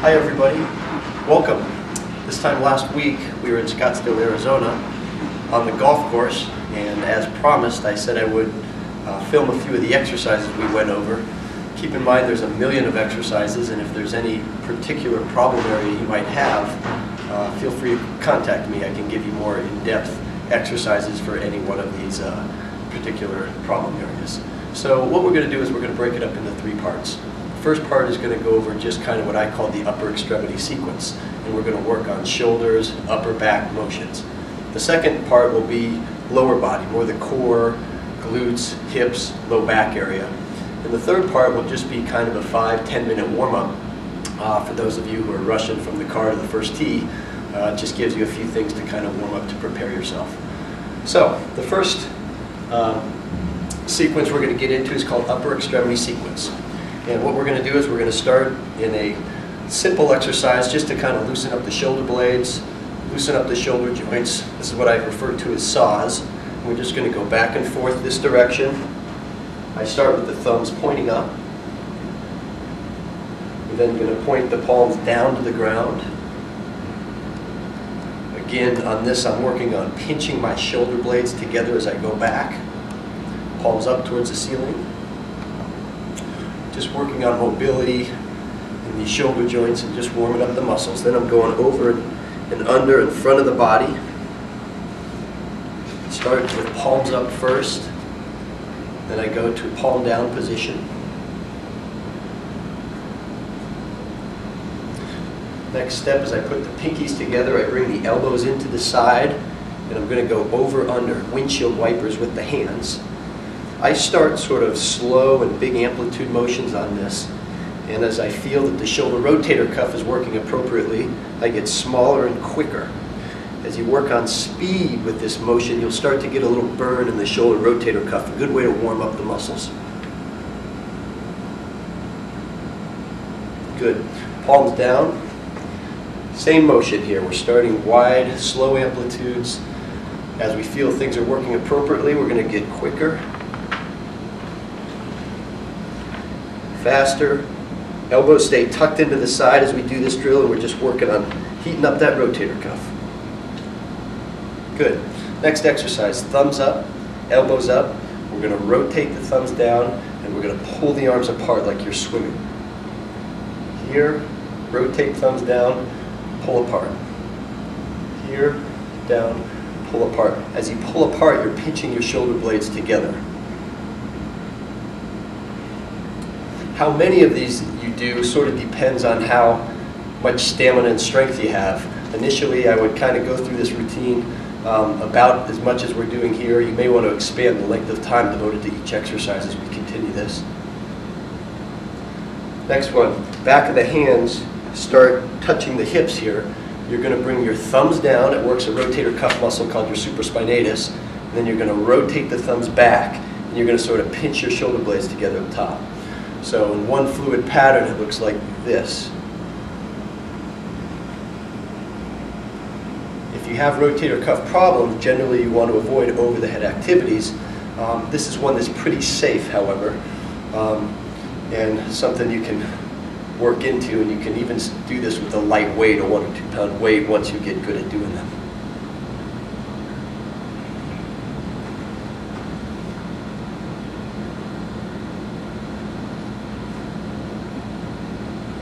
Hi everybody, welcome. This time last week we were in Scottsdale, Arizona on the golf course, and as promised I said I would film a few of the exercises we went over. Keep in mind there's a million of exercises, and if there's any particular problem area you might have, feel free to contact me. I can give you more in-depth exercises for any one of these particular problem areas. So what we're going to do is we're going to break it up into three parts. The first part is going to go over just kind of what I call the upper extremity sequence, and we're going to work on shoulders, upper back motions. The second part will be lower body, more the core, glutes, hips, low back area. And the third part will just be kind of a 5-10 minute warm-up for those of you who are rushing from the car to the first tee. It just gives you a few things to kind of warm up to prepare yourself. So the first sequence we're going to get into is called upper extremity sequence. And what we're going to do is we're going to start in a simple exercise just to kind of loosen up the shoulder blades, loosen up the shoulder joints. This is what I refer to as saws. We're just going to go back and forth this direction. I start with the thumbs pointing up. We're then going to point the palms down to the ground. Again, on this I'm working on pinching my shoulder blades together as I go back. Palms up towards the ceiling. Just working on mobility in these shoulder joints and just warming up the muscles. Then I'm going over and under in front of the body. Start with palms up first. Then I go to palm down position. Next step is I put the pinkies together. I bring the elbows into the side, and I'm going to go over under windshield wipers with the hands. I start sort of slow and big amplitude motions on this, and as I feel that the shoulder rotator cuff is working appropriately, I get smaller and quicker. As you work on speed with this motion, you'll start to get a little burn in the shoulder rotator cuff, a good way to warm up the muscles. Good. Palms down. Same motion here. We're starting wide, slow amplitudes. As we feel things are working appropriately, we're going to get quicker, faster. Elbows stay tucked into the side as we do this drill, and we're just working on heating up that rotator cuff. Good. Next exercise, thumbs up, elbows up. We're going to rotate the thumbs down, and we're going to pull the arms apart like you're swimming. Here, rotate thumbs down, pull apart. Here, down, pull apart. As you pull apart, you're pinching your shoulder blades together. How many of these you do sort of depends on how much stamina and strength you have. Initially, I would kind of go through this routine about as much as we're doing here. You may want to expand the length of time devoted to each exercise as we continue this. Next one, back of the hands, start touching the hips here. You're going to bring your thumbs down. It works a rotator cuff muscle called your supraspinatus. And then you're going to rotate the thumbs back, and you're going to sort of pinch your shoulder blades together at the top. So in one fluid pattern, it looks like this. If you have rotator cuff problems, generally you want to avoid over-the-head activities. This is one that's pretty safe, however, and something you can work into, and you can even do this with a light weight, a 1 or 2 pound weight, once you get good at doing them.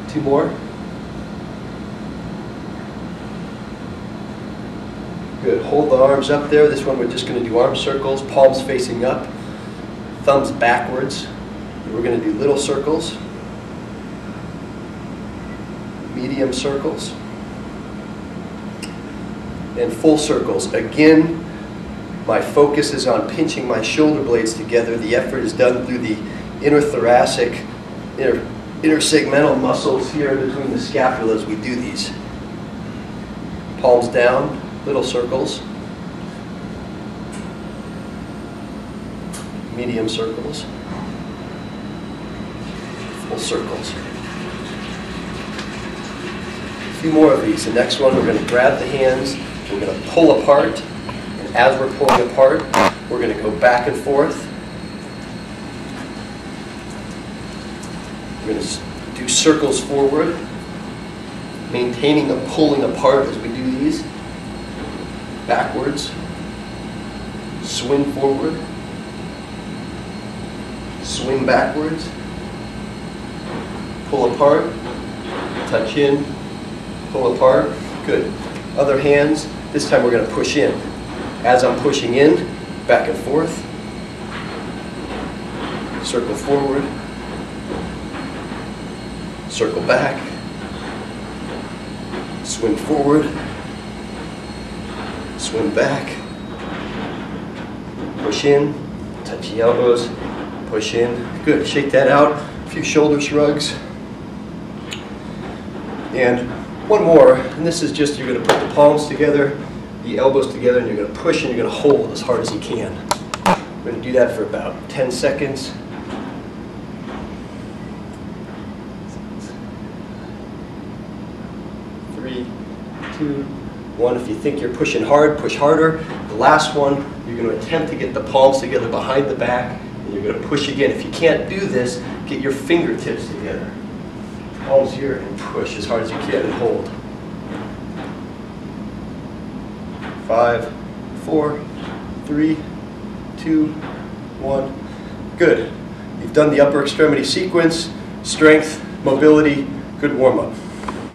Two more. Good. Hold the arms up there. This one we're just going to do arm circles, palms facing up, thumbs backwards. And we're going to do little circles, medium circles, and full circles. Again, my focus is on pinching my shoulder blades together. The effort is done through the inner thoracic, intersegmental muscles here between the scapula as we do these. Palms down, little circles, medium circles, full circles. A few more of these. The next one, we're going to grab the hands, we're going to pull apart, and as we're pulling apart, we're going to go back and forth. We're going to do circles forward, maintaining a pulling apart as we do these. Backwards, swing forward, swing backwards, pull apart, touch in, pull apart. Good. Other hands, this time we're going to push in. As I'm pushing in, back and forth, circle forward, circle back, swing forward, swing back, push in, touch the elbows, push in. Good. Shake that out. A few shoulder shrugs. And one more, and this is just, you're going to put the palms together, the elbows together, and you're going to push and you're going to hold as hard as you can. We're going to do that for about 10 seconds. Three, two, one. If you think you're pushing hard, push harder. The last one, you're going to attempt to get the palms together behind the back, and you're going to push again. If you can't do this, get your fingertips together. Palms here and push as hard as you can and hold. 5, 4, 3, 2, 1. Good. You've done the upper extremity sequence, strength, mobility, good warm-up.